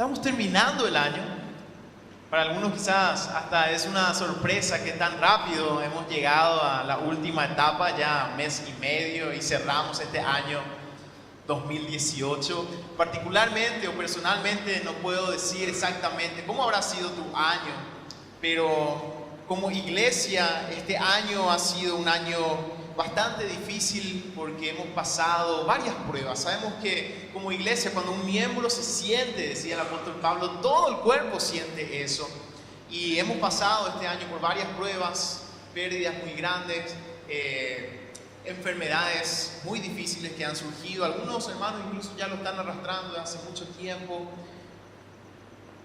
Estamos terminando el año. Para algunos quizás hasta es una sorpresa que tan rápido hemos llegado a la última etapa, ya mes y medio, y cerramos este año 2018. Particularmente o personalmente no puedo decir exactamente cómo habrá sido tu año, pero como iglesia este año ha sido un año bastante difícil porque hemos pasado varias pruebas. Sabemos que como iglesia, cuando un miembro se siente, decía el apóstol Pablo, todo el cuerpo siente eso. Y hemos pasado este año por varias pruebas, pérdidas muy grandes, enfermedades muy difíciles que han surgido. Algunos hermanos incluso ya lo están arrastrando desde hace mucho tiempo.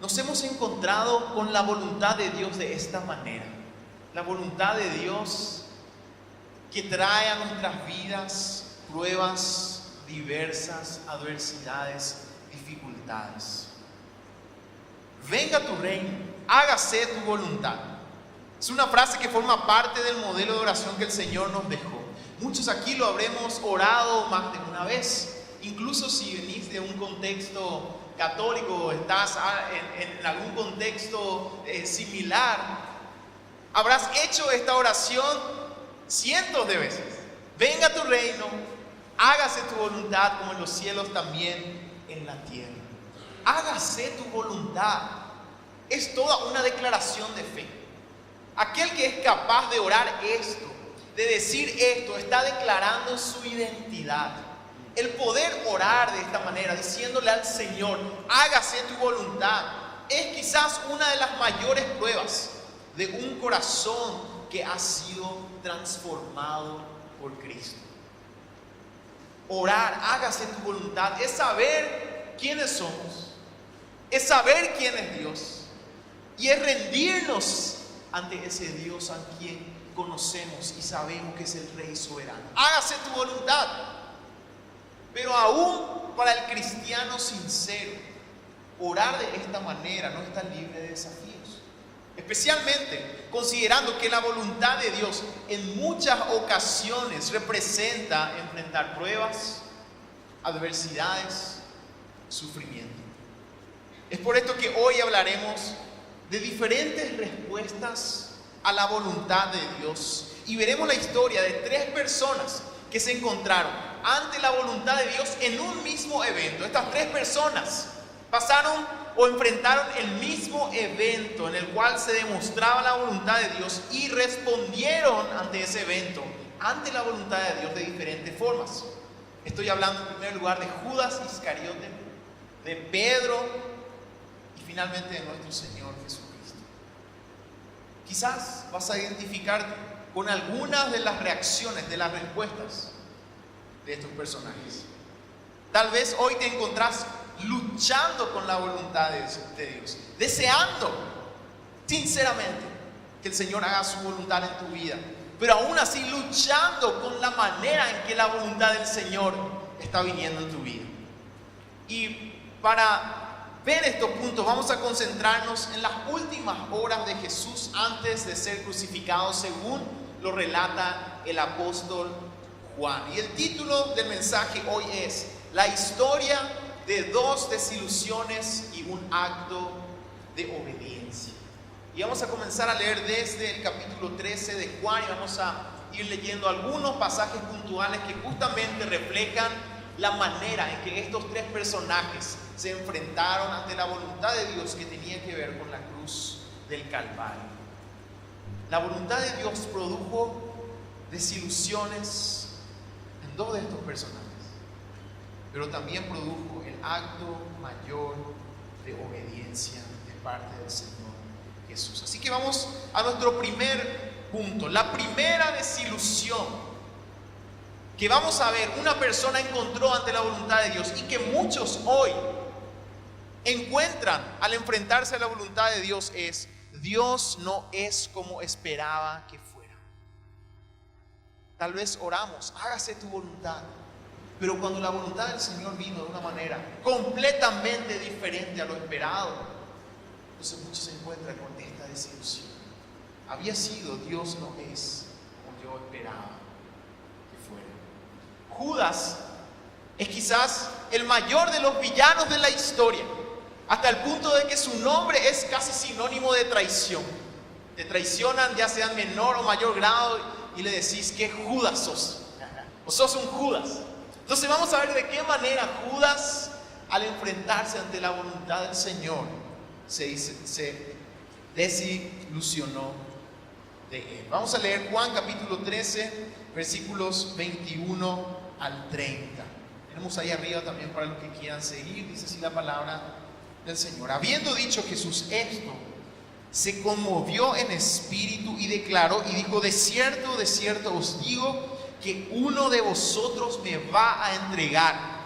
Nos hemos encontrado con la voluntad de Dios de esta manera. La voluntad de Dios que trae a nuestras vidas pruebas diversas, adversidades, dificultades. Venga tu reino, hágase tu voluntad. Es una frase que forma parte del modelo de oración que el Señor nos dejó. Muchos aquí lo habremos orado más de una vez. Incluso si venís de un contexto católico, estás en algún contexto similar, habrás hecho esta oración cientos de veces. Venga tu reino, hágase tu voluntad como en los cielos también en la tierra. Hágase tu voluntad. Es toda una declaración de fe. Aquel que es capaz de orar esto, de decir esto, está declarando su identidad. El poder orar de esta manera, diciéndole al Señor, hágase tu voluntad, es quizás una de las mayores pruebas de un corazón que ha sido transformado por Cristo. Orar, hágase tu voluntad, es saber quiénes somos, es saber quién es Dios y es rendirnos ante ese Dios a quien conocemos y sabemos que es el Rey soberano. Hágase tu voluntad. Pero aún para el cristiano sincero, orar de esta manera no está libre de desafíos. Especialmente considerando que la voluntad de Dios en muchas ocasiones representa enfrentar pruebas, adversidades, sufrimiento. Es por esto que hoy hablaremos de diferentes respuestas a la voluntad de Dios y veremos la historia de tres personas que se encontraron ante la voluntad de Dios en un mismo evento. Estas tres personas pasaron o enfrentaron el mismo evento en el cual se demostraba la voluntad de Dios y respondieron ante ese evento, ante la voluntad de Dios de diferentes formas. Estoy hablando en primer lugar de Judas Iscariote, de Pedro y finalmente de nuestro Señor Jesucristo. Quizás vas a identificarte con algunas de las reacciones, de las respuestas de estos personajes. Tal vez hoy te encontrás luchando con la voluntad de Dios, deseando sinceramente que el Señor haga su voluntad en tu vida, pero aún así luchando con la manera en que la voluntad del Señor está viniendo en tu vida. Y para ver estos puntos vamos a concentrarnos en las últimas horas de Jesús antes de ser crucificado, según lo relata el apóstol Juan. Y el título del mensaje hoy es La historia de dos desilusiones y un acto de obediencia. Y vamos a comenzar a leer desde el capítulo 13 de Juan y vamos a ir leyendo algunos pasajes puntuales que justamente reflejan la manera en que estos tres personajes se enfrentaron ante la voluntad de Dios que tenía que ver con la cruz del Calvario. La voluntad de Dios produjo desilusiones en dos de estos personajes, pero también produjo el acto mayor de obediencia de parte del Señor Jesús. Así que vamos a nuestro primer punto. La primera desilusión que vamos a ver, una persona encontró ante la voluntad de Dios y que muchos hoy encuentran al enfrentarse a la voluntad de Dios es: Dios no es como esperaba que fuera. Tal vez oramos, hágase tu voluntad, pero cuando la voluntad del Señor vino de una manera completamente diferente a lo esperado, entonces muchos se encuentran con esta desilusión. Había sido, Dios no es como yo esperaba que fuera. Judas es quizás el mayor de los villanos de la historia. hasta el punto de que su nombre es casi sinónimo de traición. Te traicionan ya sea en menor o mayor grado y le decís que Judas sos, o sos un Judas. Entonces vamos a ver de qué manera Judas, al enfrentarse ante la voluntad del Señor, se desilusionó de él. Vamos a leer Juan capítulo 13, versículos 21 al 30. Tenemos ahí arriba también para los que quieran seguir. Dice así la palabra del Señor. Habiendo dicho Jesús esto, se conmovió en espíritu y declaró y dijo: de cierto os digo que uno de vosotros me va a entregar.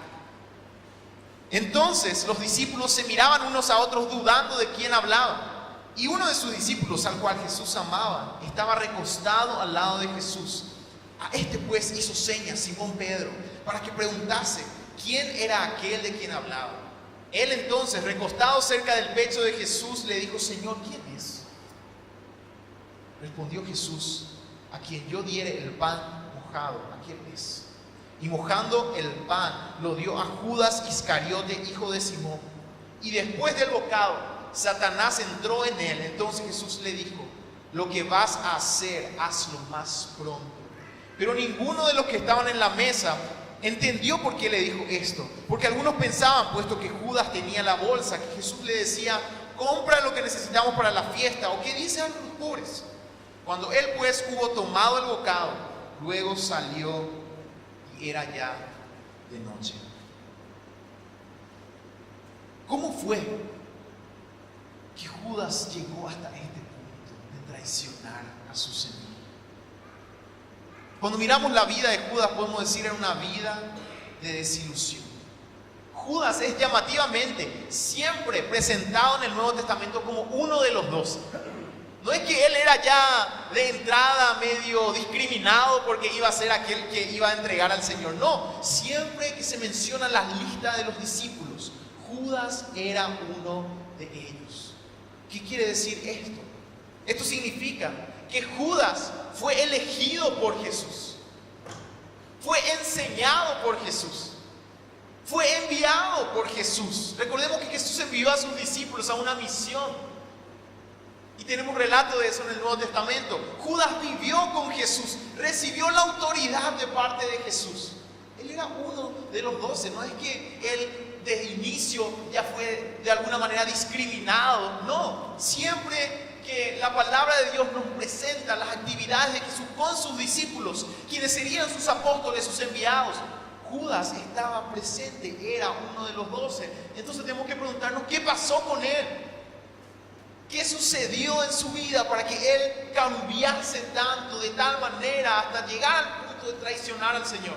Entonces los discípulos se miraban unos a otros dudando de quién hablaba. Y uno de sus discípulos, al cual Jesús amaba, estaba recostado al lado de Jesús. A este pues hizo señas Simón Pedro para que preguntase quién era aquel de quien hablaba. Él entonces, recostado cerca del pecho de Jesús, le dijo: Señor, ¿quién es? Respondió Jesús: a quien yo diere el pan mojado, aquel es. Y mojando el pan lo dio a Judas Iscariote, hijo de Simón. Y después del bocado, Satanás entró en él. Entonces Jesús le dijo: lo que vas a hacer, hazlo más pronto. Pero ninguno de los que estaban en la mesa entendió por qué le dijo esto. Porque algunos pensaban, puesto que Judas tenía la bolsa, que Jesús le decía: compra lo que necesitamos para la fiesta, o que dice a los pobres. Cuando él pues hubo tomado el bocado, luego salió y era ya de noche. ¿Cómo fue que Judas llegó hasta este punto de traicionar a sus enemigos? Cuando miramos la vida de Judas, podemos decir era una vida de desilusión. Judas es llamativamente siempre presentado en el Nuevo Testamento como uno de los 12. No es que él era ya de entrada medio discriminado porque iba a ser aquel que iba a entregar al Señor. No, siempre que se menciona las listas de los discípulos, Judas era uno de ellos. ¿Qué quiere decir esto? Esto significa que Judas fue elegido por Jesús, fue enseñado por Jesús, fue enviado por Jesús. Recordemos que Jesús envió a sus discípulos a una misión. Y tenemos relato de eso en el Nuevo Testamento. Judas vivió con Jesús, recibió la autoridad de parte de Jesús. Él era uno de los 12. No es que él de inicio ya fue de alguna manera discriminado. No, siempre que la palabra de Dios nos presenta las actividades de Jesús con sus discípulos, quienes serían sus apóstoles, sus enviados, Judas estaba presente, era uno de los 12. Entonces tenemos que preguntarnos: ¿qué pasó con él? ¿Qué sucedió en su vida para que él cambiase tanto, de tal manera, hasta llegar al punto de traicionar al Señor?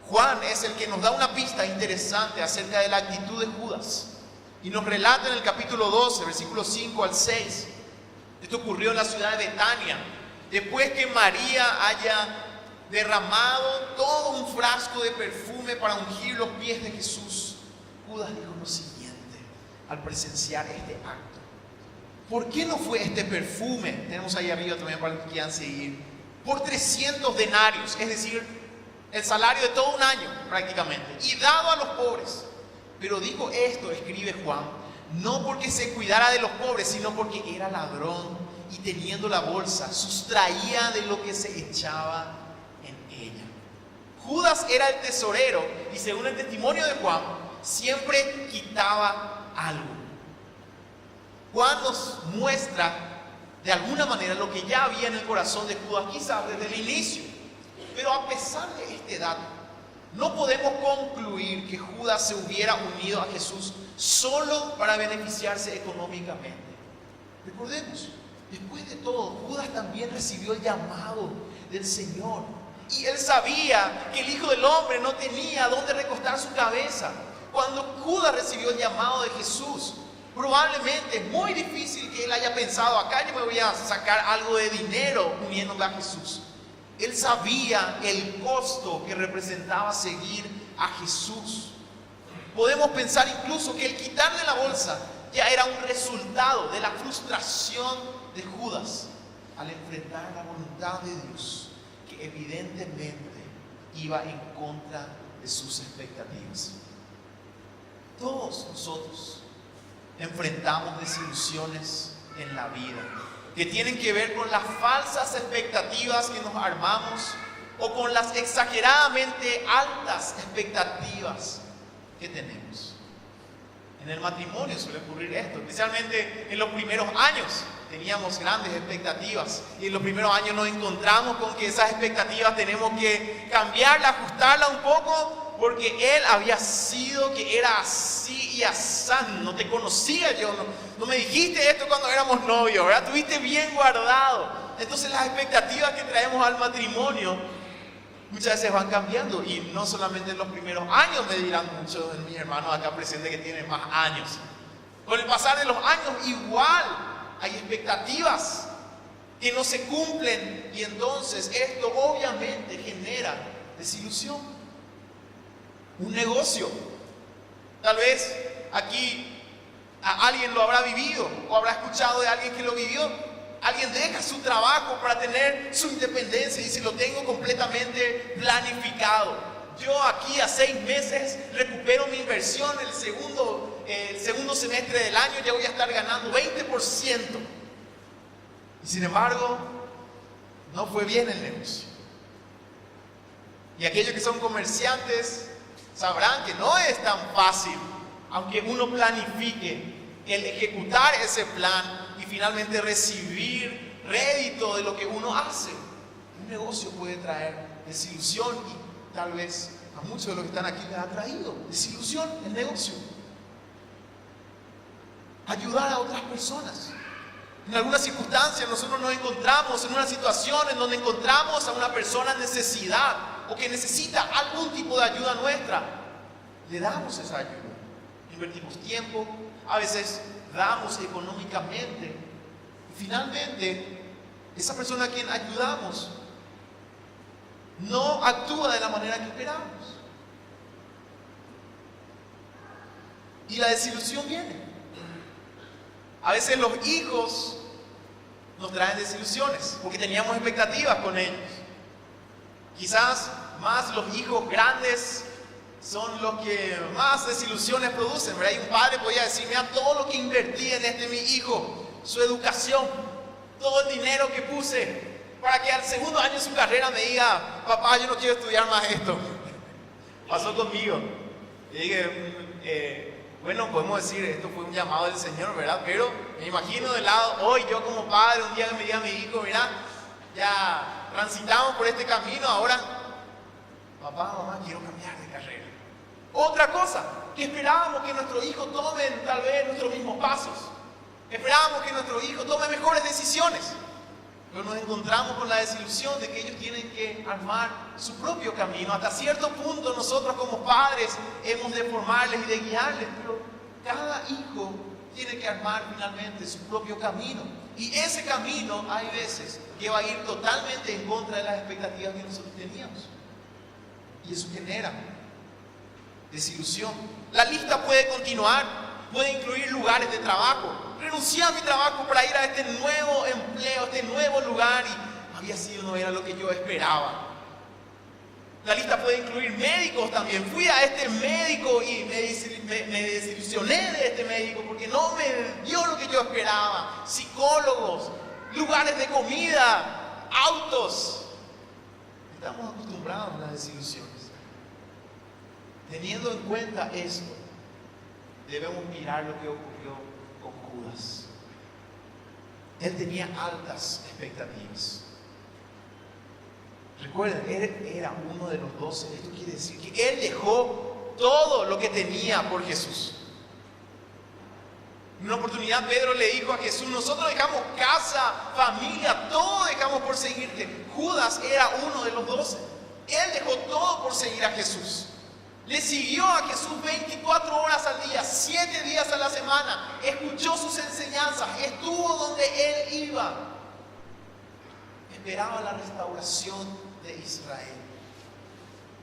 Juan es el que nos da una pista interesante acerca de la actitud de Judas. Y nos relata en el capítulo 12, versículos 5 al 6. Esto ocurrió en la ciudad de Betania. Después que María haya derramado todo un frasco de perfume para ungir los pies de Jesús, Judas dijo lo siguiente al presenciar este acto: ¿por qué no fue este perfume? Tenemos ahí arriba también para los que quieran seguir. Por 300 denarios, es decir, el salario de todo un año prácticamente, y dado a los pobres. Pero dijo esto, escribe Juan, no porque se cuidara de los pobres, sino porque era ladrón y teniendo la bolsa, sustraía de lo que se echaba en ella. Judas era el tesorero y según el testimonio de Juan, siempre quitaba algo. Juan nos muestra de alguna manera lo que ya había en el corazón de Judas, quizás desde el inicio. Pero a pesar de este dato, no podemos concluir que Judas se hubiera unido a Jesús solo para beneficiarse económicamente. Recordemos, después de todo, Judas también recibió el llamado del Señor. Y él sabía que el Hijo del Hombre no tenía dónde recostar su cabeza. Cuando Judas recibió el llamado de Jesús, probablemente es muy difícil que él haya pensado: acá yo me voy a sacar algo de dinero uniéndome a Jesús. Él sabía el costo que representaba seguir a Jesús. Podemos pensar incluso que el quitarle la bolsa ya era un resultado de la frustración de Judas al enfrentar la voluntad de Dios, que evidentemente iba en contra de sus expectativas. Todos nosotros enfrentamos desilusiones en la vida, que tienen que ver con las falsas expectativas que nos armamos o con las exageradamente altas expectativas que tenemos. En el matrimonio suele ocurrir esto, especialmente en los primeros años. Teníamos grandes expectativas y en los primeros años nos encontramos con que esas expectativas tenemos que cambiarlas, ajustarlas un poco, porque él había sido que era así y asán. No te conocía yo, no me dijiste esto cuando éramos novios, ¿verdad? Tuviste bien guardado. Entonces las expectativas que traemos al matrimonio muchas veces van cambiando, y no solamente en los primeros años, me dirán muchos de mis hermanos acá presentes que tienen más años. Con el pasar de los años igual hay expectativas que no se cumplen, y entonces esto obviamente genera desilusión. Un negocio, tal vez aquí alguien lo habrá vivido o habrá escuchado de alguien que lo vivió. Alguien deja su trabajo para tener su independencia y dice: lo tengo completamente planificado. Yo aquí a 6 meses recupero mi inversión, el segundo semestre del año ya voy a estar ganando 20%. Y sin embargo, no fue bien el negocio. Y aquellos que son comerciantes sabrán que no es tan fácil, aunque uno planifique, el ejecutar ese plan y finalmente recibir rédito de lo que uno hace. Un negocio puede traer desilusión, y tal vez a muchos de los que están aquí les ha traído desilusión el negocio. Ayudar a otras personas. En algunas circunstancias nosotros nos encontramos en una situación en donde encontramos a una persona en necesidad o que necesita algún tipo de ayuda nuestra. Le damos esa ayuda. Invertimos tiempo, a veces damos económicamente, y finalmente esa persona a quien ayudamos no actúa de la manera que esperamos, y la desilusión viene. A veces los hijos nos traen desilusiones porque teníamos expectativas con ellos. Quizás más los hijos grandes son los que más desilusiones producen, ¿verdad? Y un padre podía decir: mira, todo lo que invertí en mi hijo, su educación, todo el dinero que puse, para que al segundo año de su carrera me diga: papá, yo no quiero estudiar más esto. Pasó conmigo. Y dije, bueno, podemos decir, esto fue un llamado del Señor, ¿verdad? Pero me imagino de lado, hoy yo como padre, un día me diga a mi hijo: mira, ya transitamos por este camino, ahora, papá, mamá, quiero cambiar de carrera. Otra cosa, que esperábamos que nuestros hijos tomen tal vez nuestros mismos pasos. Esperábamos que nuestros hijos tomen mejores decisiones. Pero nos encontramos con la desilusión de que ellos tienen que armar su propio camino. Hasta cierto punto nosotros como padres hemos de formarles y de guiarles, pero cada hijo tiene que armar finalmente su propio camino. Y ese camino hay veces que va a ir totalmente en contra de las expectativas que nosotros teníamos. Y eso genera desilusión. La lista puede continuar, puede incluir lugares de trabajo. Renuncié a mi trabajo para ir a este nuevo empleo, a este nuevo lugar, y no era lo que yo esperaba. La lista puede incluir médicos también. Fui a este médico y me desilusioné de este médico porque no me dio lo que yo esperaba. Psicólogos, lugares de comida, autos. Estamos acostumbrados a las desilusiones. Teniendo en cuenta esto, debemos mirar lo que ocurrió con Judas. Él tenía altas expectativas. Recuerden, él era uno de los 12. Esto quiere decir que él dejó todo lo que tenía por Jesús. En una oportunidad Pedro le dijo a Jesús: nosotros dejamos casa, familia, todo dejamos por seguirte. Judas era uno de los 12. Él dejó todo por seguir a Jesús. Le siguió a Jesús 24 horas al día, 7 días a la semana. Escuchó sus enseñanzas, estuvo donde él iba. Esperaba la restauración de Israel.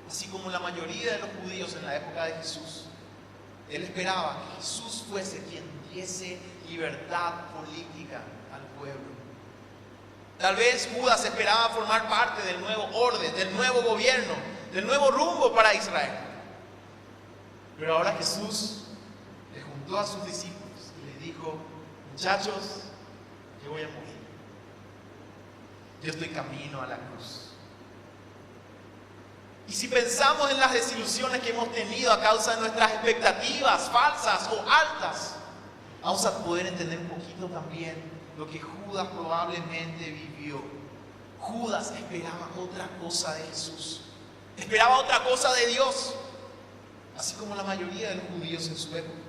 Así como la mayoría de los judíos en la época de Jesús. Él esperaba que Jesús fuese quien diese libertad política al pueblo. Tal vez Judas esperaba formar parte del nuevo orden, del nuevo gobierno, del nuevo rumbo para Israel. Pero ahora Jesús le juntó a sus discípulos y dijo: muchachos, yo voy a morir. Yo estoy camino a la cruz. Y si pensamos en las desilusiones que hemos tenido a causa de nuestras expectativas falsas o altas, vamos a poder entender un poquito también lo que Judas probablemente vivió. Judas esperaba otra cosa de Jesús, esperaba otra cosa de Dios, así como la mayoría de los judíos en su época.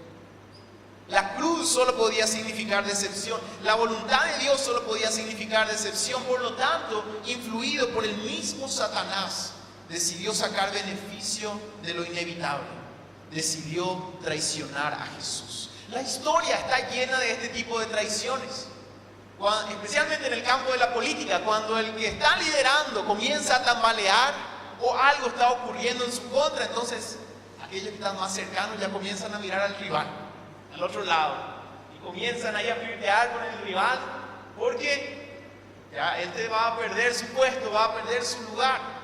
La cruz solo podía significar decepción, la voluntad de Dios solo podía significar decepción. Por lo tanto, influido por el mismo Satanás, decidió sacar beneficio de lo inevitable, decidió traicionar a Jesús. La historia está llena de este tipo de traiciones, especialmente en el campo de la política, cuando el que está liderando comienza a tambalear o algo está ocurriendo en su contra, entonces aquellos que están más cercanos ya comienzan a mirar al rival, al otro lado, y comienzan ahí a flirtear con el rival, porque ya este va a perder su puesto, va a perder su lugar.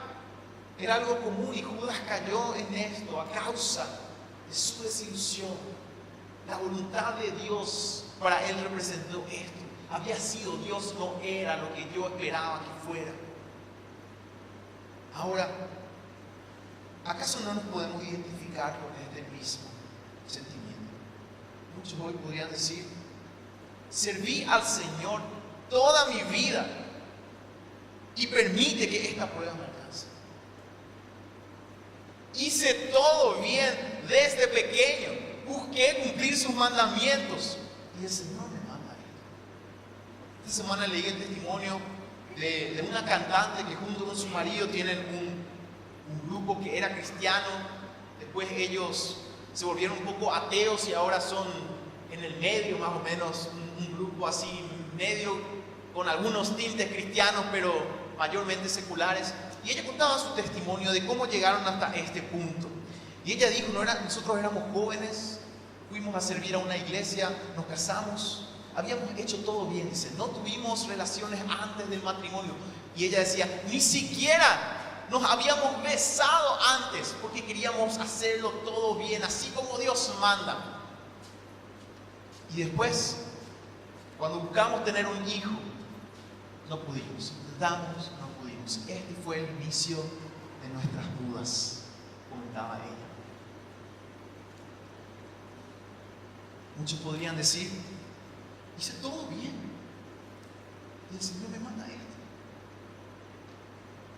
Era algo común y Judas cayó en esto a causa de su desilusión. La voluntad de Dios para él representó esto. Había sido, Dios no era lo que yo esperaba que fuera. Ahora, ¿acaso no nos podemos identificar con este mismo sentimiento? Muchos hoy podrían decir: serví al Señor toda mi vida y permite que esta prueba me alcance. Hice todo bien desde pequeño, busqué cumplir sus mandamientos y el Señor me manda esto. Esta semana leí el testimonio de una cantante que junto con su marido tienen un grupo que era cristiano. Después ellos se volvieron un poco ateos y ahora son en el medio, más o menos, un grupo así medio con algunos tintes cristianos, pero mayormente seculares. Y ella contaba su testimonio de cómo llegaron hasta este punto. Y ella dijo: nosotros éramos jóvenes, fuimos a servir a una iglesia, nos casamos, habíamos hecho todo bien, dice, no tuvimos relaciones antes del matrimonio. Y ella decía: ni siquiera nos habíamos besado antes, porque queríamos hacerlo todo bien, así como Dios manda. Y después, cuando buscamos tener un hijo, no pudimos, intentamos, no pudimos. Este fue el inicio de nuestras dudas, comentaba ella. Muchos podrían decir: hice todo bien y el Señor me manda esto.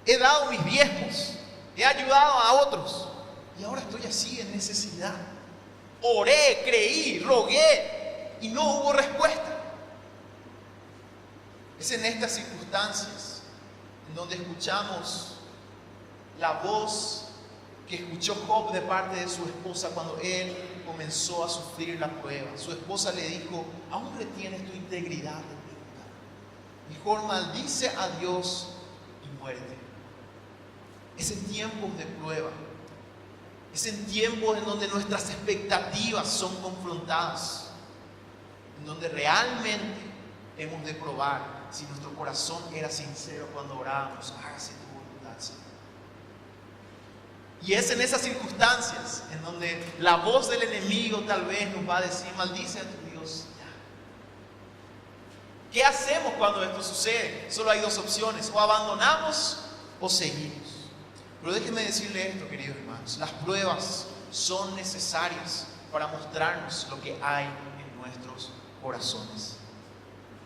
He dado mis diezmos, he ayudado a otros y ahora estoy así en necesidad. Oré, creí, rogué y no hubo respuesta. Es en estas circunstancias en donde escuchamos la voz que escuchó Job de parte de su esposa cuando él comenzó a sufrir la prueba. Su esposa le dijo: aún retienes tu integridad, mejor maldice a Dios y muérete. Es en tiempos de prueba, es en tiempos en donde nuestras expectativas son confrontadas, en donde realmente hemos de probar si nuestro corazón era sincero cuando orábamos: hágase tu voluntad, Señor. Y es en esas circunstancias en donde la voz del enemigo tal vez nos va a decir: maldice a tu Dios ya. ¿Qué hacemos cuando esto sucede? Solo hay dos opciones: o abandonamos o seguimos. Pero déjenme decirle esto, queridos hermanos: las pruebas son necesarias para mostrarnos lo que hay en nuestros corazones.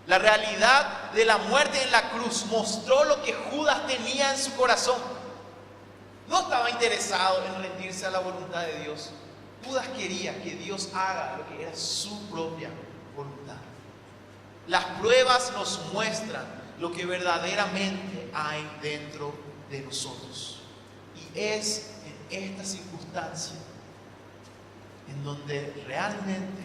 La realidad de la muerte en la cruz mostró lo que Judas tenía en su corazón. No estaba interesado en rendirse a la voluntad de Dios. Judas quería que Dios haga lo que era su propia voluntad. Las pruebas nos muestran lo que verdaderamente hay dentro de nosotros. Y es en esta circunstancia en donde realmente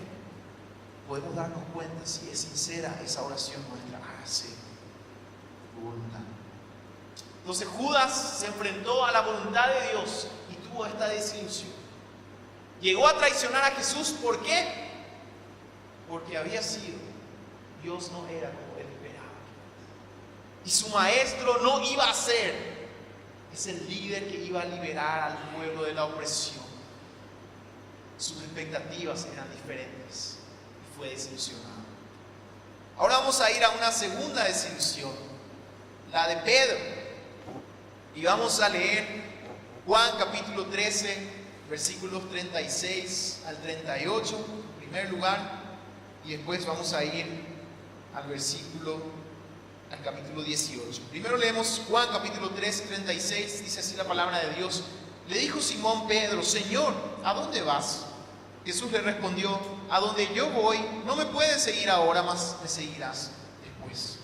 podemos darnos cuenta si es sincera esa oración nuestra: hágase tu voluntad. Entonces Judas se enfrentó a la voluntad de Dios y tuvo esta desilusión. Llegó a traicionar a Jesús. ¿Por qué? Porque había sido, Dios no era como él esperaba. Y su maestro no iba a ser ese líder que iba a liberar al pueblo de la opresión. Sus expectativas eran diferentes. fue desilusionado. Ahora vamos a ir a una segunda desilusión, la de Pedro. Y vamos a leer Juan capítulo 13, versículos 36 al 38, en primer lugar, y después vamos a ir al capítulo 18. Primero leemos Juan capítulo 13, 36, dice así la palabra de Dios. Le dijo Simón Pedro: Señor, ¿a dónde vas? Jesús le respondió: a donde yo voy, no me puedes seguir ahora, mas me seguirás después.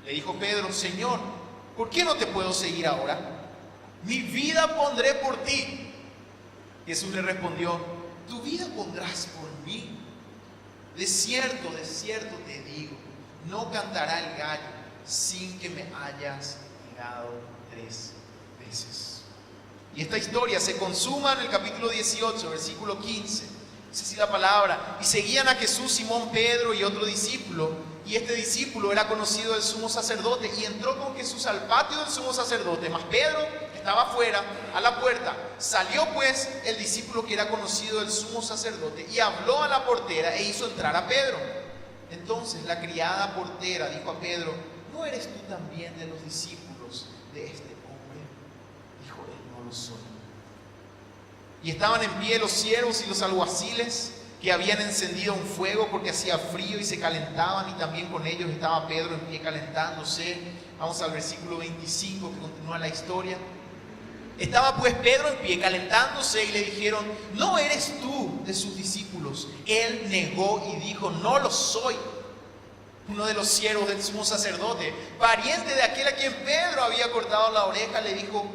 Le dijo Pedro: Señor, ¿por qué no te puedo seguir ahora? Mi vida pondré por ti. Jesús le respondió: tu vida pondrás por mí. De cierto te digo, no cantará el gallo sin que me hayas negado 3 veces. Y esta historia se consuma en el capítulo 18, versículo 15. Dice así la palabra: y seguían a Jesús Simón Pedro y otro discípulo, y este discípulo era conocido del sumo sacerdote, y entró con Jesús al patio del sumo sacerdote, mas Pedro estaba afuera, a la puerta. Salió pues el discípulo que era conocido del sumo sacerdote, y habló a la portera, e hizo entrar a Pedro. Entonces la criada portera dijo a Pedro: ¿no eres tú también de los discípulos de este hombre? Dijo él: no lo soy. Y estaban en pie los siervos y los alguaciles, que habían encendido un fuego porque hacía frío, y se calentaban, y también con ellos estaba Pedro en pie calentándose. Vamos al versículo 25, que continúa la historia. Estaba pues Pedro en pie calentándose, y le dijeron: ¿no eres tú de sus discípulos? Él negó y dijo: no lo soy. Uno de los siervos del sumo sacerdote, pariente de aquel a quien Pedro había cortado la oreja, le dijo: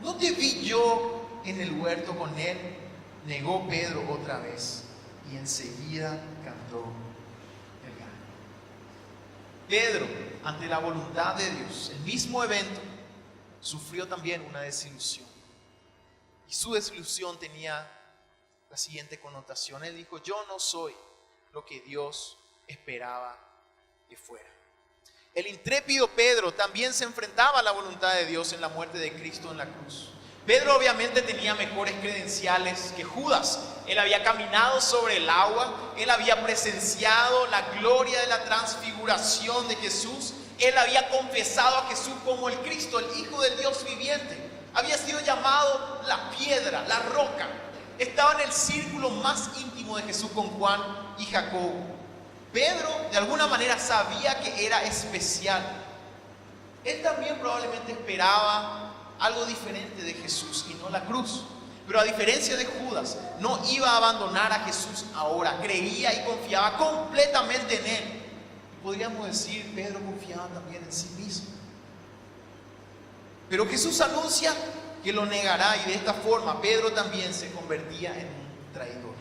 ¿no te vi yo en el huerto con él? Negó Pedro otra vez, y enseguida cantó el gallo. Pedro, ante la voluntad de Dios, el mismo evento, sufrió también una desilusión. Y su desilusión tenía la siguiente connotación. Él dijo: yo no soy lo que Dios esperaba que fuera. El intrépido Pedro también se enfrentaba a la voluntad de Dios en la muerte de Cristo en la cruz. Pedro obviamente tenía mejores credenciales que Judas. Él había caminado sobre el agua, él había presenciado la gloria de la transfiguración de Jesús, él había confesado a Jesús como el Cristo, el Hijo del Dios viviente. Había sido llamado la piedra, la roca. Estaba en el círculo más íntimo de Jesús con Juan y Jacobo. Pedro de alguna manera sabía que era especial. Él también probablemente esperaba algo diferente de Jesús y no la cruz. Pero a diferencia de Judas, no iba a abandonar a Jesús ahora. Creía y confiaba completamente en Él. Podríamos decir, Pedro confiaba también en sí mismo. Pero Jesús anuncia que lo negará, y de esta forma Pedro también se convertía en un traidor.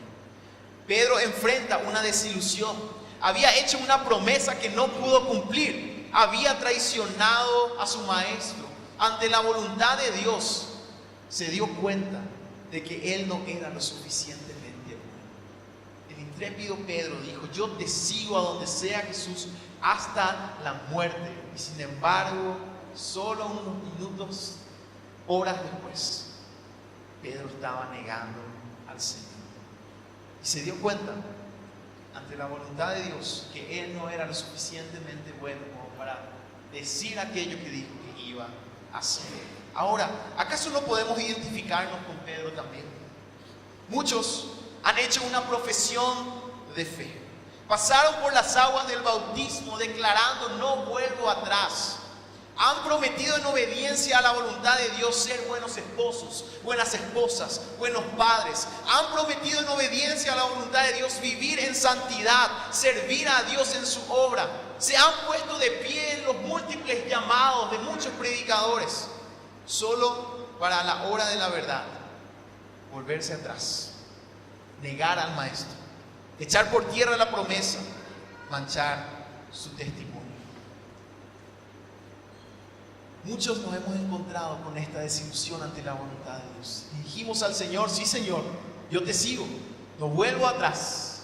Pedro enfrenta una desilusión. Había hecho una promesa que no pudo cumplir. Había traicionado a su maestro. Ante la voluntad de Dios, se dio cuenta de que él no era lo suficientemente bueno. El intrépido Pedro dijo: yo te sigo a donde sea, Jesús, hasta la muerte. Y sin embargo, solo unos minutos, horas después, Pedro estaba negando al Señor. Y se dio cuenta, ante la voluntad de Dios, que él no era lo suficientemente bueno como para decir aquello que dijo que iba a hacer. Ahora, ¿acaso no podemos identificarnos con Pedro también? Muchos han hecho una profesión de fe. Pasaron por las aguas del bautismo declarando: no vuelvo atrás. Han prometido en obediencia a la voluntad de Dios ser buenos esposos, buenas esposas, buenos padres. Han prometido en obediencia a la voluntad de Dios vivir en santidad, servir a Dios en su obra. Se han puesto de pie en los múltiples llamados de muchos predicadores, solo para a la hora de la verdad volverse atrás, negar al maestro, echar por tierra la promesa, manchar su testimonio. Muchos nos hemos encontrado con esta desilusión ante la voluntad de Dios. Y dijimos al Señor: sí, Señor, yo te sigo, no vuelvo atrás.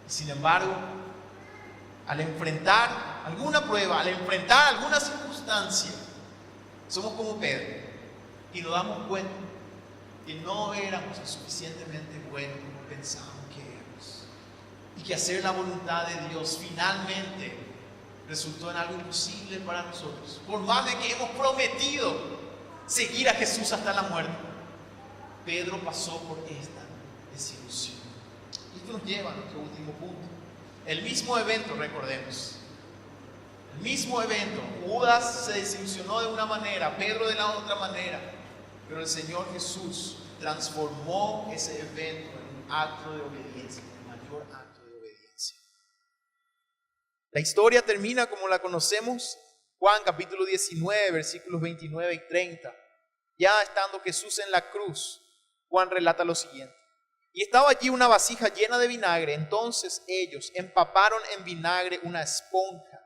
Y sin embargo, al enfrentar alguna prueba, al enfrentar alguna circunstancia, somos como Pedro y nos damos cuenta que no éramos lo suficientemente buenos como pensábamos que éramos. y que hacer la voluntad de Dios finalmente resultó en algo imposible para nosotros. Por más de que hemos prometido seguir a Jesús hasta la muerte, Pedro pasó por esta desilusión. Y esto nos lleva a nuestro último punto. El mismo evento, recordemos. El mismo evento. Judas se desilusionó de una manera, Pedro de la otra manera. Pero el Señor Jesús transformó ese evento en un acto de obediencia, el mayor acto de obediencia. La historia termina como la conocemos. Juan capítulo 19, versículos 29 y 30. Ya estando Jesús en la cruz, Juan relata lo siguiente. Y estaba allí una vasija llena de vinagre. Entonces ellos empaparon en vinagre una esponja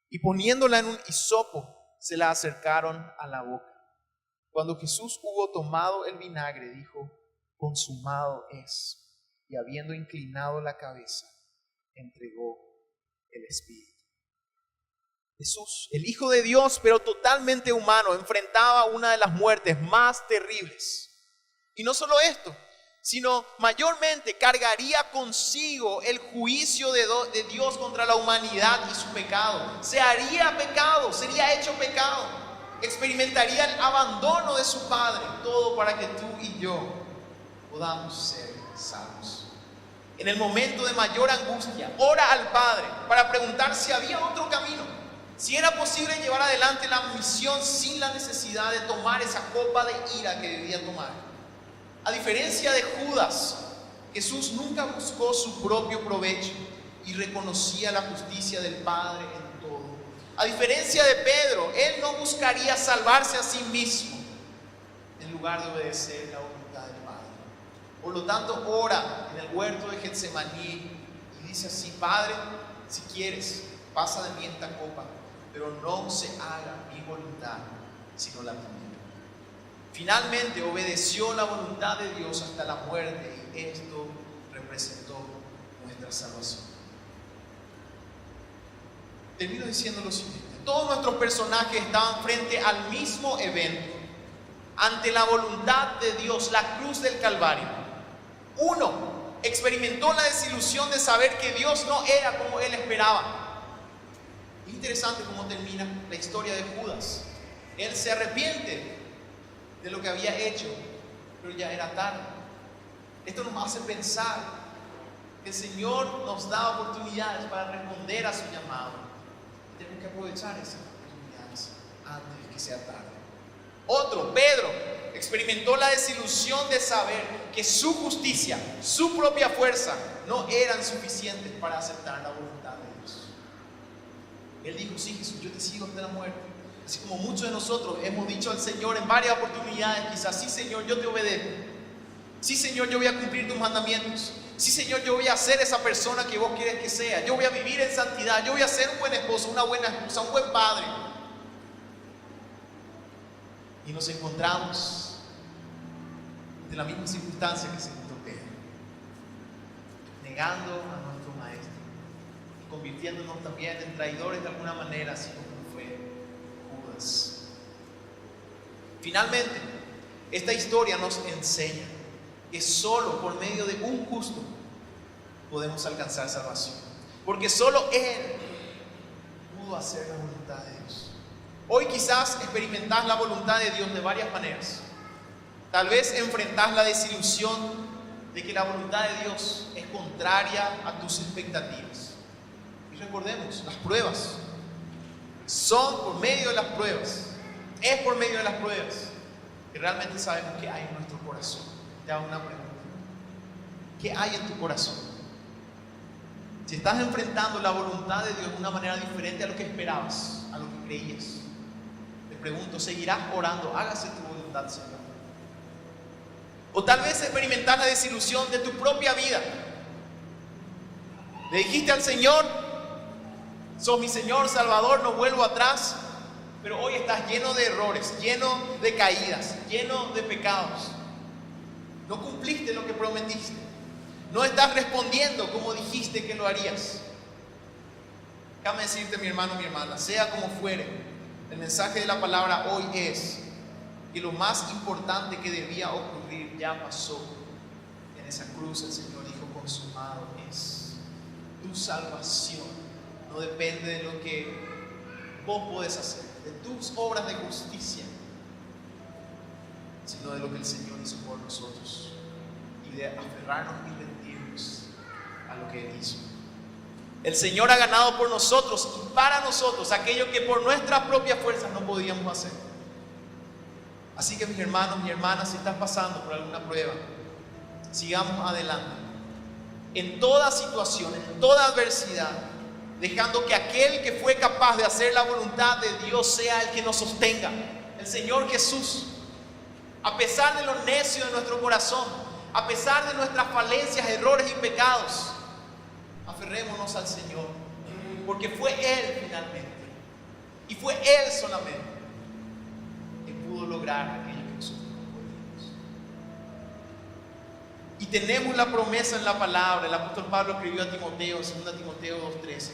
y poniéndola en un hisopo, se la acercaron a la boca. Cuando Jesús hubo tomado el vinagre, dijo: consumado es. Y habiendo inclinado la cabeza, entregó el Espíritu. Jesús, el Hijo de Dios, pero totalmente humano, enfrentaba una de las muertes más terribles. Y no solo esto, sino mayormente cargaría consigo el juicio de Dios contra la humanidad y su pecado. Se haría pecado, sería hecho pecado. Experimentaría el abandono de su Padre, todo para que tú y yo podamos ser salvos. En el momento de mayor angustia, ora al Padre para preguntar si había otro camino, si era posible llevar adelante la misión sin la necesidad de tomar esa copa de ira que debía tomar. A diferencia de Judas, Jesús nunca buscó su propio provecho y reconocía la justicia del Padre en todo. A diferencia de Pedro, él no buscaría salvarse a sí mismo en lugar de obedecer la voluntad del Padre. Por lo tanto, ora en el huerto de Getsemaní y dice así: Padre, si quieres, pasa de mí esta copa, pero no se haga mi voluntad, sino la tuya. Finalmente obedeció la voluntad de Dios hasta la muerte, y esto representó nuestra salvación. Termino diciendo lo siguiente: todos nuestros personajes estaban frente al mismo evento, ante la voluntad de Dios, la cruz del Calvario. Uno experimentó la desilusión de saber que Dios no era como él esperaba. Es interesante cómo termina la historia de Judas. Él se arrepiente de lo que había hecho, pero ya era tarde. Esto nos hace pensar que el Señor nos da oportunidades para responder a su llamado. Tenemos que aprovechar esas oportunidades antes que sea tarde. Otro, Pedro, experimentó la desilusión de saber que su justicia, su propia fuerza, no eran suficientes para aceptar la voluntad de Dios. Él dijo: sí, Jesús, yo te sigo hasta la muerte. Así como muchos de nosotros hemos dicho al Señor en varias oportunidades, quizás: sí, Señor, yo te obedezco. Sí, Señor, yo voy a cumplir tus mandamientos. Sí, Señor, yo voy a ser esa persona que vos quieres que sea. Yo voy a vivir en santidad. Yo voy a ser un buen esposo, una buena esposa, un buen padre. Y nos encontramos de la misma circunstancia que se encontró Pedro, negando a nuestro Maestro y convirtiéndonos también en traidores de alguna manera, así como fue Judas. Finalmente, esta historia nos enseña que solo por medio de un justo podemos alcanzar salvación, porque solo Él pudo hacer la voluntad de Dios. Hoy quizás experimentás la voluntad de Dios de varias maneras. Tal vez enfrentás la desilusión de que la voluntad de Dios es contraria a tus expectativas. Y recordemos, las pruebas son por medio de las pruebas. Es por medio de las pruebas que realmente sabemos qué hay en nuestro corazón. Te hago una pregunta: ¿qué hay en tu corazón? Si estás enfrentando la voluntad de Dios de una manera diferente a lo que esperabas, a lo que creías, te pregunto: ¿seguirás orando? Hágase tu voluntad, Señor. O tal vez experimentar la desilusión de tu propia vida. Le dijiste al Señor: sos mi Señor, Salvador, no vuelvo atrás. Pero hoy estás lleno de errores, lleno de caídas, lleno de pecados. No cumpliste lo que prometiste. No estás respondiendo como dijiste que lo harías. Déjame decirte, mi hermano, mi hermana, sea como fuere, el mensaje de la palabra hoy es que lo más importante que debía ocurrir ya pasó. En esa cruz el Señor dijo: consumado es. Tu salvación no depende de lo que vos podés hacer, de tus obras de justicia, sino de lo que el Señor hizo por nosotros, y de aferrarnos y rendirnos a lo que Él hizo. El Señor ha ganado por nosotros y para nosotros aquello que por nuestras propias fuerzas no podíamos hacer. Así que mis hermanos y hermanas, si estás pasando por alguna prueba, sigamos adelante. En toda situación, en toda adversidad, dejando que aquel que fue capaz de hacer la voluntad de Dios sea el que nos sostenga, el Señor Jesús. A pesar de lo necio de nuestro corazón, a pesar de nuestras falencias, errores y pecados, aferrémonos al Señor, porque fue Él finalmente, y fue Él solamente, que pudo lograr aquello que nosotros no podíamos. Y tenemos la promesa en la palabra. El apóstol Pablo escribió a Timoteo, en 2 Timoteo 2:13.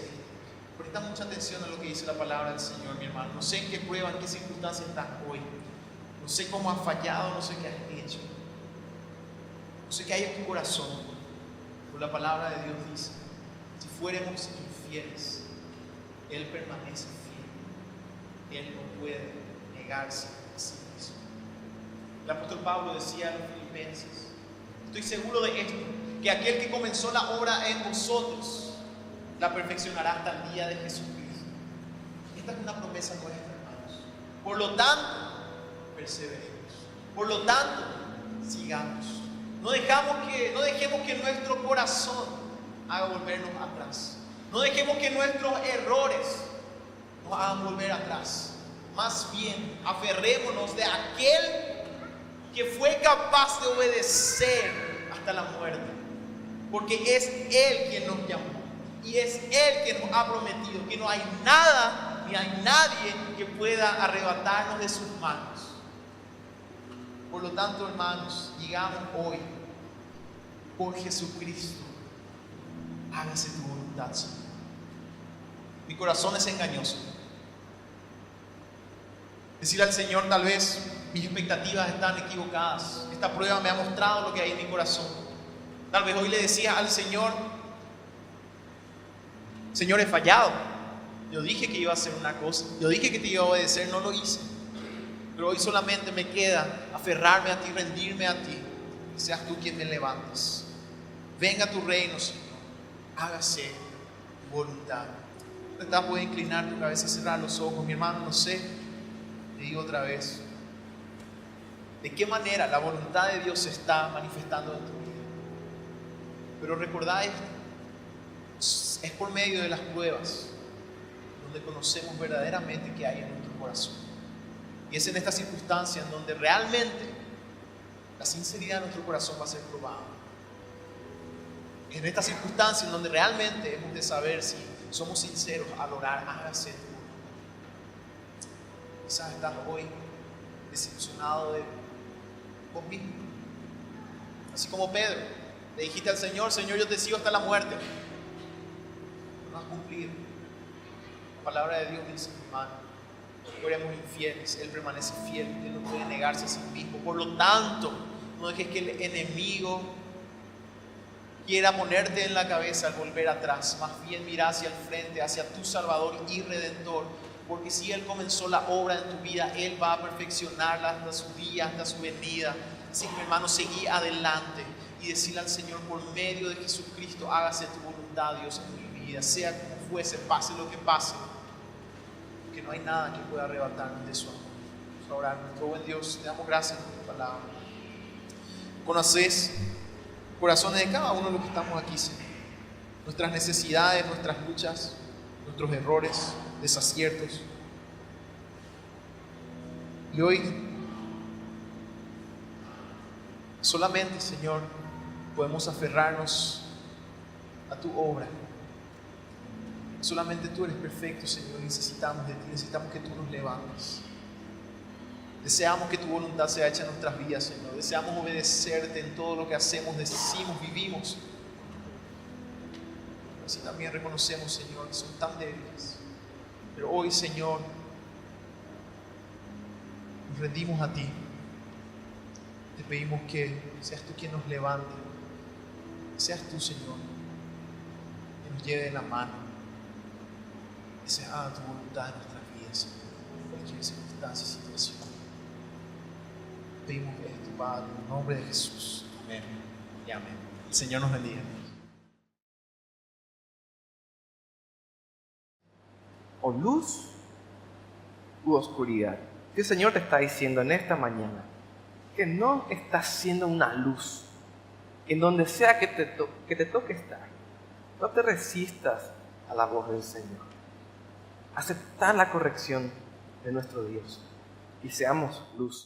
Presta mucha atención a lo que dice la palabra del Señor, mi hermano. No sé en qué prueba, en qué circunstancia estás hoy. No sé cómo has fallado, no sé qué has hecho. No sé qué hay en tu corazón. Pero la palabra de Dios dice: si fuéramos infieles, Él permanece fiel. Él no puede negarse a sí mismo. El apóstol Pablo decía a los filipenses: estoy seguro de esto, que aquel que comenzó la obra en vosotros la perfeccionará hasta el día de Jesucristo. Esta es una promesa nuestra, hermanos. Por lo tanto, perseveremos. Por lo tanto, sigamos. No dejemos que nuestro corazón haga volvernos atrás. No dejemos que nuestros errores nos hagan volver atrás. Más bien, aferrémonos de aquel que fue capaz de obedecer hasta la muerte. Porque es Él quien nos llamó. Y es Él quien nos ha prometido que no hay nada ni hay nadie que pueda arrebatarnos de sus manos. Por lo tanto, hermanos, digamos hoy: por Jesucristo, hágase tu voluntad, Señor. Mi corazón es engañoso. Decir al Señor: tal vez mis expectativas están equivocadas. Esta prueba me ha mostrado lo que hay en mi corazón. Tal vez hoy le decía al Señor: Señor, he fallado. Yo dije que iba a hacer una cosa. Yo dije que te iba a obedecer, no lo hice. Pero hoy solamente me queda aferrarme a ti, rendirme a ti. Que seas tú quien me levantes. Venga tu reino, Señor. Hágase tu voluntad. Puedes inclinar tu cabeza y cerrar los ojos. Mi hermano, no sé, te digo otra vez, de qué manera la voluntad de Dios se está manifestando en tu vida. Pero recordad esto: es por medio de las pruebas donde conocemos verdaderamente qué hay en nuestro corazón. Y es en esta circunstancia en donde realmente la sinceridad de nuestro corazón va a ser probada. En esta circunstancia en donde realmente hemos de saber si somos sinceros al orar: hágase tu voluntad. Quizás estás hoy desilusionado de vos mismo. Así como Pedro, le dijiste al Señor: Señor, yo te sigo hasta la muerte. No has cumplido. La palabra de Dios dice, hermano, fuéramos infieles, Él permanece fiel, Él no puede negarse a sí mismo. Por lo tanto, no dejes que el enemigo quiera ponerte en la cabeza al volver atrás. Más bien mira hacia el frente, hacia tu Salvador y Redentor, porque si Él comenzó la obra en tu vida, Él va a perfeccionarla hasta su día, hasta su venida. Así que, mi hermano, seguí adelante y decirle al Señor: por medio de Jesucristo, hágase tu voluntad, Dios, en mi vida, sea como fuese, pase lo que pase, que no hay nada que pueda arrebatarnos de su amor. Vamos a orar. Nuestro buen Dios, te damos gracias por tu palabra. Conoces corazones de cada uno de los que estamos aquí, Señor. Nuestras necesidades, nuestras luchas, nuestros errores, desaciertos. Y hoy solamente, Señor, podemos aferrarnos a tu obra. Solamente tú eres perfecto, Señor. Necesitamos de ti, necesitamos que tú nos levantes. Deseamos que tu voluntad sea hecha en nuestras vidas, Señor. Deseamos obedecerte en todo lo que hacemos, decimos, vivimos. Así también reconocemos, Señor, que son tan débiles. Pero hoy, Señor, nos rendimos a ti. Te pedimos que seas tú quien nos levante. Seas tú, Señor, quien nos lleve de la mano y se haga tu voluntad en nuestras vidas, en cualquier circunstancia y situación. Pedimos esto, Padre, en el nombre de Jesús. Amén y amén. El Señor nos bendiga. O luz u oscuridad. El Señor te está diciendo en esta mañana que no estás siendo una luz en donde sea que te toque estar. No te resistas a la voz del Señor. Aceptar la corrección de nuestro Dios y seamos luz.